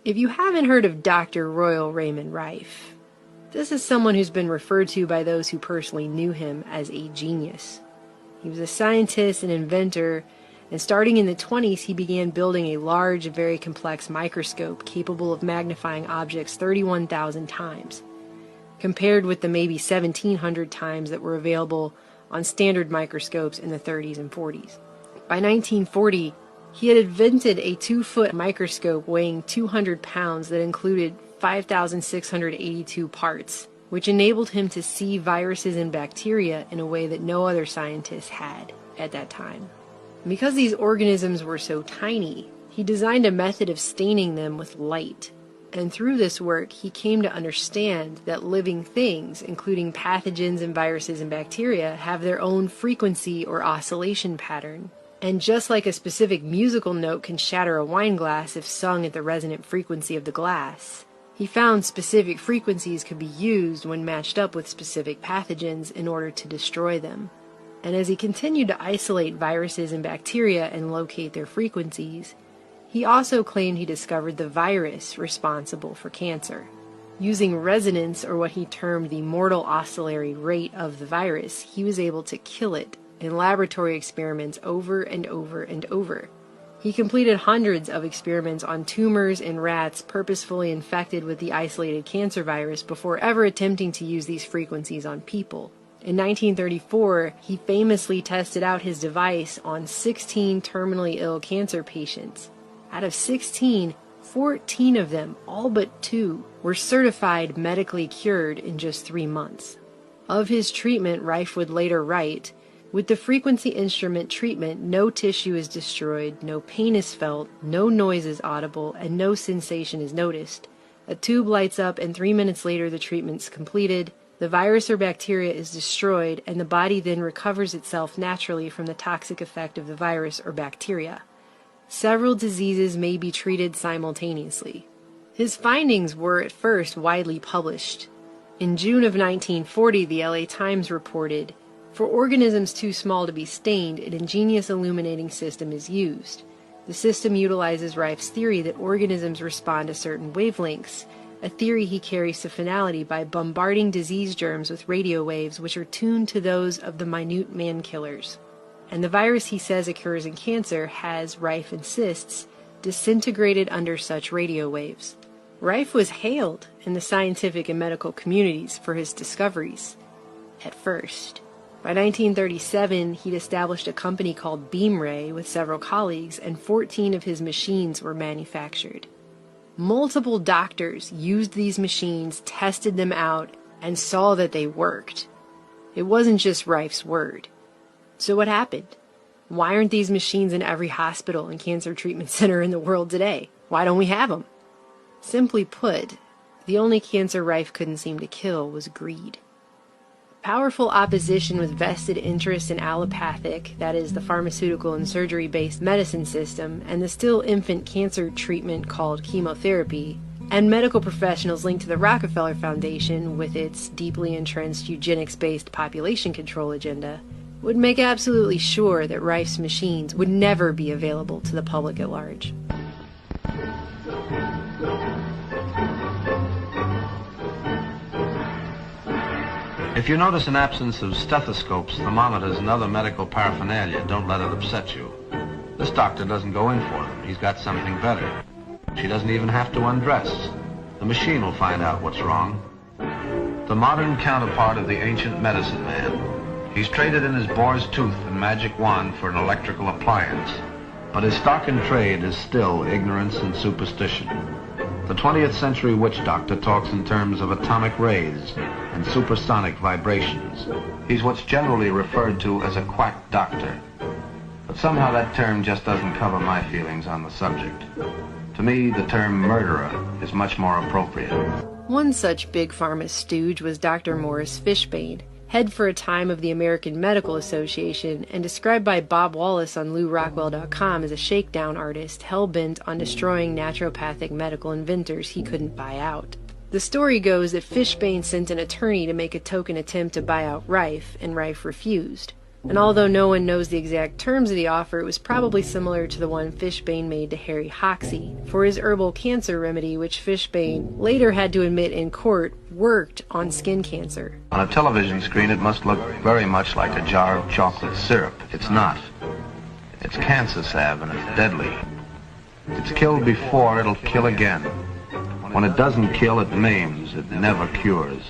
If you haven't heard of Dr. Royal Raymond Rife, this is someone who's been referred to by those who personally knew him as a genius. He was a scientist and inventor, and starting in the 20s, he began building a large, very complex microscope capable of magnifying objects 31,000 times, compared with the maybe 1,700 times that were available on standard microscopes in the 30s and 40s. By 1940, he had invented a 2-foot microscope weighing 200 pounds that included 5,682 parts, which enabled him to see viruses and bacteria in a way that no other scientist had at that time. And because these organisms were so tiny, he designed a method of staining them with light. And through this work, he came to understand that living things, including pathogens and viruses and bacteria, have their own frequency or oscillation pattern. And just like a specific musical note can shatter a wine glass if sung at the resonant frequency of the glass, he found specific frequencies could be used when matched up with specific pathogens in order to destroy them. And as he continued to isolate viruses and bacteria and locate their frequencies, he also claimed he discovered the virus responsible for cancer. Using resonance, or what he termed the mortal oscillatory rate of the virus, he was able to kill it in laboratory experiments over and over and over. He completed hundreds of experiments on tumors in rats purposefully infected with the isolated cancer virus before ever attempting to use these frequencies on people. In 1934, he famously tested out his device on 16 terminally ill cancer patients. Out of 16, 14 of them, all but 2, were certified medically cured in just 3 months. Of his treatment, Rife would later write, "With the frequency instrument treatment, no tissue is destroyed, no pain is felt, no noise is audible, and no sensation is noticed. A tube lights up, and 3 minutes later the treatment's completed. The virus or bacteria is destroyed, and the body then recovers itself naturally from the toxic effect of the virus or bacteria. Several diseases may be treated simultaneously." His findings were at first widely published. In June of 1940, the LA Times reported, "For organisms too small to be stained, an ingenious illuminating system is used. The system utilizes Rife's theory that organisms respond to certain wavelengths, a theory he carries to finality by bombarding disease germs with radio waves which are tuned to those of the minute man-killers. And the virus he says occurs in cancer has, Rife insists, disintegrated under such radio waves." Rife was hailed in the scientific and medical communities for his discoveries, at first. By 1937, he'd established a company called Beamray with several colleagues, and 14 of his machines were manufactured. Multiple doctors used these machines, tested them out, and saw that they worked. It wasn't just Rife's word. So what happened? Why aren't these machines in every hospital and cancer treatment center in the world today? Why don't we have them? Simply put, the only cancer Rife couldn't seem to kill was greed. Powerful opposition with vested interest in allopathic, that is, the pharmaceutical and surgery-based medicine system, and the still infant cancer treatment called chemotherapy, and medical professionals linked to the Rockefeller Foundation with its deeply entrenched eugenics-based population control agenda, would make absolutely sure that Rife's machines would never be available to the public at large. If you notice an absence of stethoscopes, thermometers, and other medical paraphernalia, don't let it upset you. This doctor doesn't go in for them. He's got something better. She doesn't even have to undress. The machine will find out what's wrong. The modern counterpart of the ancient medicine man. He's traded in his boar's tooth and magic wand for an electrical appliance. But his stock in trade is still ignorance and superstition. The 20th century witch doctor talks in terms of atomic rays and supersonic vibrations. He's what's generally referred to as a quack doctor. But somehow that term just doesn't cover my feelings on the subject. To me, the term murderer is much more appropriate. One such big pharma stooge was Dr. Morris Fishbane, head for a time of the American Medical Association, and described by Bob Wallace on LouRockwell.com as a shakedown artist hell-bent on destroying naturopathic medical inventors he couldn't buy out. The story goes that Fishbane sent an attorney to make a token attempt to buy out Rife, and Rife refused. And although no one knows the exact terms of the offer, it was probably similar to the one Fishbane made to Harry Hoxsey for his herbal cancer remedy, which Fishbane later had to admit in court worked on skin cancer. On a television screen, it must look very much like a jar of chocolate syrup. It's not. It's cancer salve, and it's deadly. It's killed before, it'll kill again. When it doesn't kill, it maims. It never cures.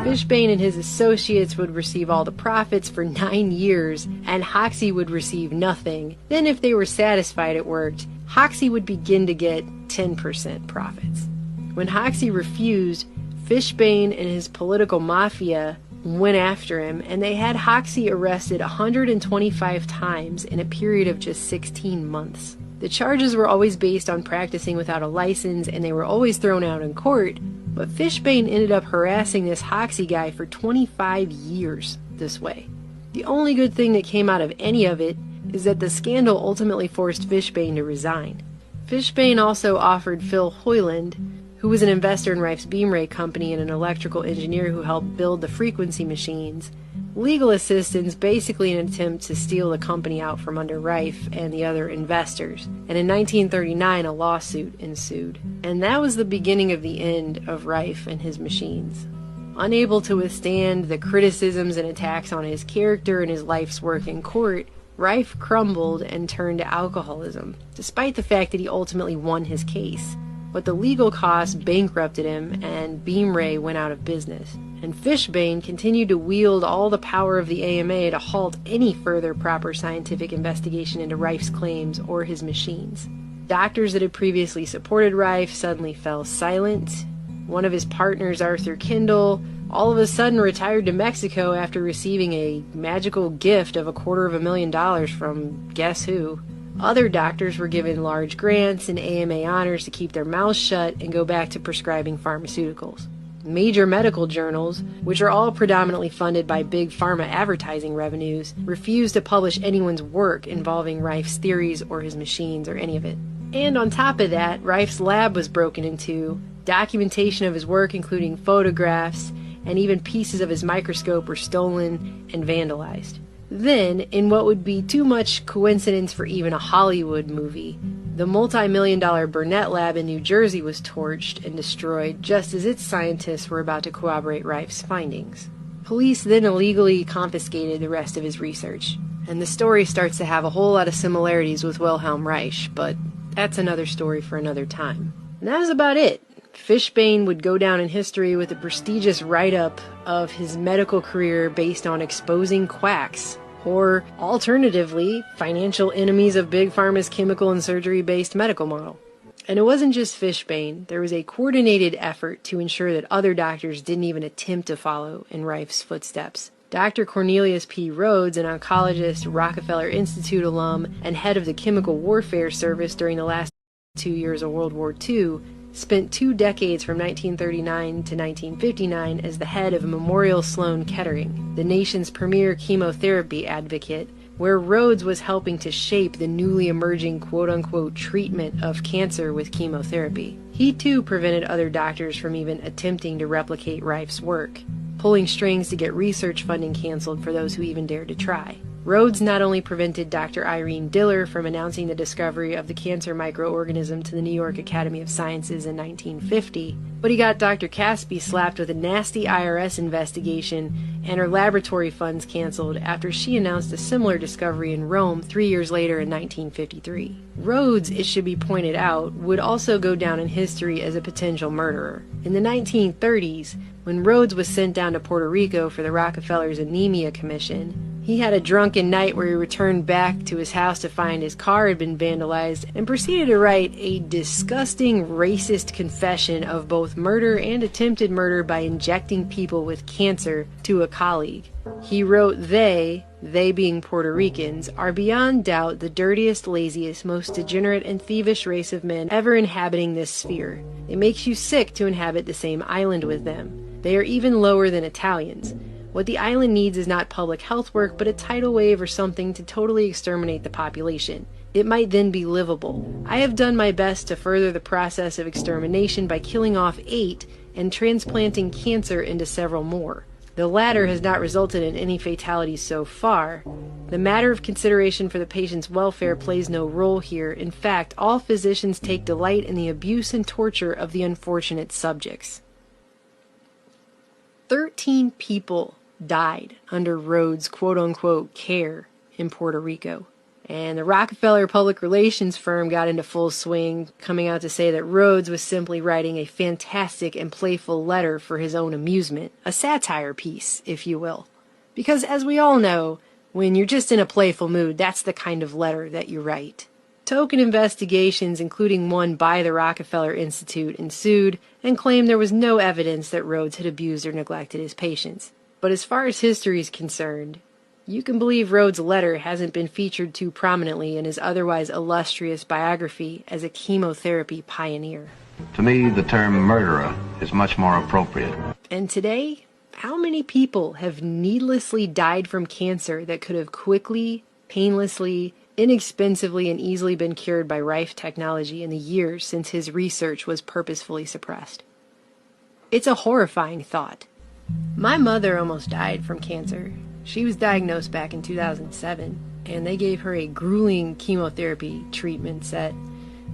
Fishbane and his associates would receive all the profits for 9 years, and Hoxsey would receive nothing. Then if they were satisfied it worked, Hoxsey would begin to get 10% profits. When Hoxsey refused, Fishbane and his political mafia went after him, and they had Hoxsey arrested 125 times in a period of just 16 months. The charges were always based on practicing without a license, and they were always thrown out in court, but Fishbane ended up harassing this Hoxsey guy for 25 years this way. The only good thing that came out of any of it is that the scandal ultimately forced Fishbane to resign. Fishbane also offered Phil Hoyland, who was an investor in Rife's Beamray company and an electrical engineer who helped build the frequency machines, legal assistance, basically in an attempt to steal the company out from under Rife and the other investors. And in 1939, a lawsuit ensued. And that was the beginning of the end of Rife and his machines. Unable to withstand the criticisms and attacks on his character and his life's work in court, Rife crumbled and turned to alcoholism, despite the fact that he ultimately won his case. But the legal costs bankrupted him, and Beamray went out of business. And Fishbane continued to wield all the power of the AMA to halt any further proper scientific investigation into Rife's claims or his machines. Doctors that had previously supported Rife suddenly fell silent. One of his partners, Arthur Kindle, all of a sudden retired to Mexico after receiving a magical gift of $250,000 from guess who. Other doctors were given large grants and AMA honors to keep their mouths shut and go back to prescribing pharmaceuticals. Major medical journals, which are all predominantly funded by big pharma advertising revenues, refused to publish anyone's work involving Rife's theories or his machines or any of it. And on top of that, Rife's lab was broken into. Documentation of his work, including photographs, and even pieces of his microscope were stolen and vandalized. Then, in what would be too much coincidence for even a Hollywood movie, the multi-million-dollar Burnett lab in New Jersey was torched and destroyed just as its scientists were about to corroborate Rife's findings. Police then illegally confiscated the rest of his research, and the story starts to have a whole lot of similarities with Wilhelm Reich, but that's another story for another time. And that was about it. Fishbane would go down in history with a prestigious write-up of his medical career based on exposing quacks, or alternatively, financial enemies of Big Pharma's chemical and surgery-based medical model. And it wasn't just Fishbane. There was a coordinated effort to ensure that other doctors didn't even attempt to follow in Rife's footsteps. Dr. Cornelius P. Rhodes, an oncologist, Rockefeller Institute alum, and head of the Chemical Warfare Service during the last 2 years of World War II, spent 2 decades from 1939 to 1959 as the head of Memorial Sloan Kettering, the nation's premier chemotherapy advocate, where Rhodes was helping to shape the newly emerging quote-unquote treatment of cancer with chemotherapy. He too prevented other doctors from even attempting to replicate Rife's work, pulling strings to get research funding canceled for those who even dared to try. Rhodes not only prevented Dr. Irene Diller from announcing the discovery of the cancer microorganism to the New York Academy of Sciences in 1950, but he got Dr. Caspi slapped with a nasty IRS investigation and her laboratory funds canceled after she announced a similar discovery in Rome 3 years later in 1953. Rhodes, it should be pointed out, would also go down in history as a potential murderer. In the 1930s, when Rhodes was sent down to Puerto Rico for the Rockefellers' Anemia Commission, he had a drunken night where he returned back to his house to find his car had been vandalized and proceeded to write a disgusting racist confession of both murder and attempted murder by injecting people with cancer to a colleague. He wrote, they being Puerto Ricans, are beyond doubt the dirtiest, laziest, most degenerate and thievish race of men ever inhabiting this sphere. It makes you sick to inhabit the same island with them. They are even lower than Italians. What the island needs is not public health work, but a tidal wave or something to totally exterminate the population. It might then be livable. I have done my best to further the process of extermination by killing off 8 and transplanting cancer into several more. The latter has not resulted in any fatalities so far. The matter of consideration for the patient's welfare plays no role here. In fact, all physicians take delight in the abuse and torture of the unfortunate subjects. 13 people died under Rhodes' quote-unquote care in Puerto Rico. And the Rockefeller public relations firm got into full swing, coming out to say that Rhodes was simply writing a fantastic and playful letter for his own amusement, a satire piece, if you will. Because as we all know, when you're just in a playful mood, that's the kind of letter that you write. Token investigations, including one by the Rockefeller Institute, ensued and claimed there was no evidence that Rhodes had abused or neglected his patients. But as far as history is concerned, you can believe Rhodes' letter hasn't been featured too prominently in his otherwise illustrious biography as a chemotherapy pioneer. To me, the term murderer is much more appropriate. And today, how many people have needlessly died from cancer that could have quickly, painlessly, inexpensively, and easily been cured by Rife technology in the years since his research was purposefully suppressed? It's a horrifying thought. My mother almost died from cancer. She was diagnosed back in 2007, and they gave her a grueling chemotherapy treatment set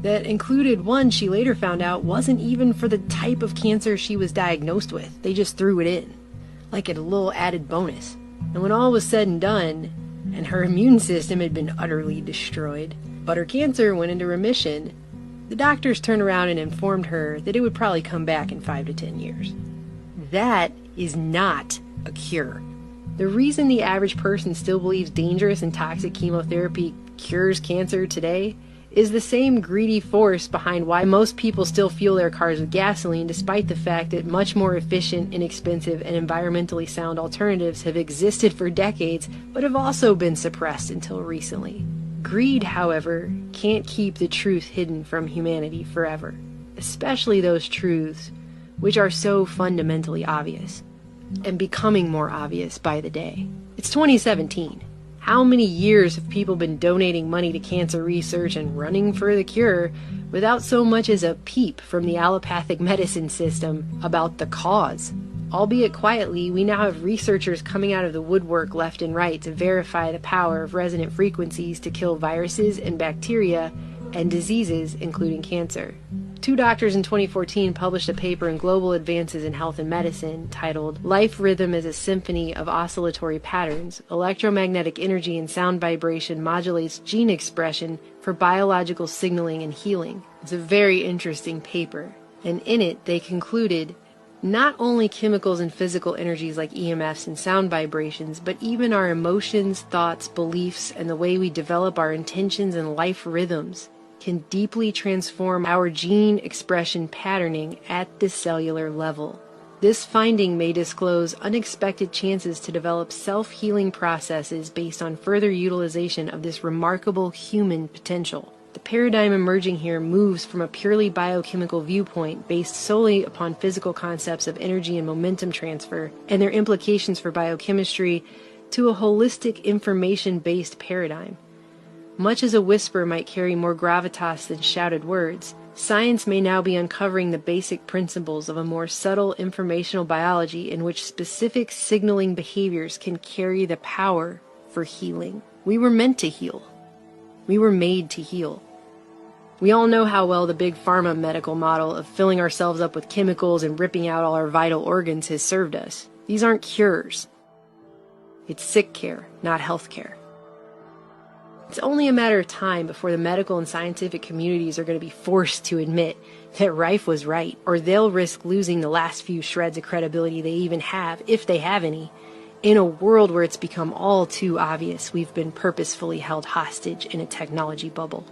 that included one she later found out wasn't even for the type of cancer she was diagnosed with. They just threw it in, like a little added bonus. And when all was said and done, and her immune system had been utterly destroyed, but her cancer went into remission, the doctors turned around and informed her that it would probably come back in 5 to 10 years. That is not a cure. The reason the average person still believes dangerous and toxic chemotherapy cures cancer today is the same greedy force behind why most people still fuel their cars with gasoline, despite the fact that much more efficient, inexpensive, and environmentally sound alternatives have existed for decades, but have also been suppressed until recently. Greed, however, can't keep the truth hidden from humanity forever, especially those truths which are so fundamentally obvious, and becoming more obvious by the day. It's 2017. How many years have people been donating money to cancer research and running for the cure without so much as a peep from the allopathic medicine system about the cause? Albeit quietly, we now have researchers coming out of the woodwork left and right to verify the power of resonant frequencies to kill viruses and bacteria and diseases, including cancer. 2 doctors in 2014 published a paper in Global Advances in Health and Medicine titled Life Rhythm as a Symphony of Oscillatory Patterns. Electromagnetic energy and sound vibration modulates gene expression for biological signaling and healing. It's a very interesting paper, and in it they concluded not only chemicals and physical energies like EMFs and sound vibrations, but even our emotions, thoughts, beliefs, and the way we develop our intentions and life rhythms can deeply transform our gene expression patterning at the cellular level. This finding may disclose unexpected chances to develop self-healing processes based on further utilization of this remarkable human potential. The paradigm emerging here moves from a purely biochemical viewpoint based solely upon physical concepts of energy and momentum transfer and their implications for biochemistry to a holistic information-based paradigm. Much as a whisper might carry more gravitas than shouted words, science may now be uncovering the basic principles of a more subtle informational biology in which specific signaling behaviors can carry the power for healing. We were meant to heal. We were made to heal. We all know how well the big pharma medical model of filling ourselves up with chemicals and ripping out all our vital organs has served us. These aren't cures. It's sick care, not health care. It's only a matter of time before the medical and scientific communities are going to be forced to admit that Rife was right, or they'll risk losing the last few shreds of credibility they even have, if they have any, in a world where it's become all too obvious we've been purposefully held hostage in a technology bubble.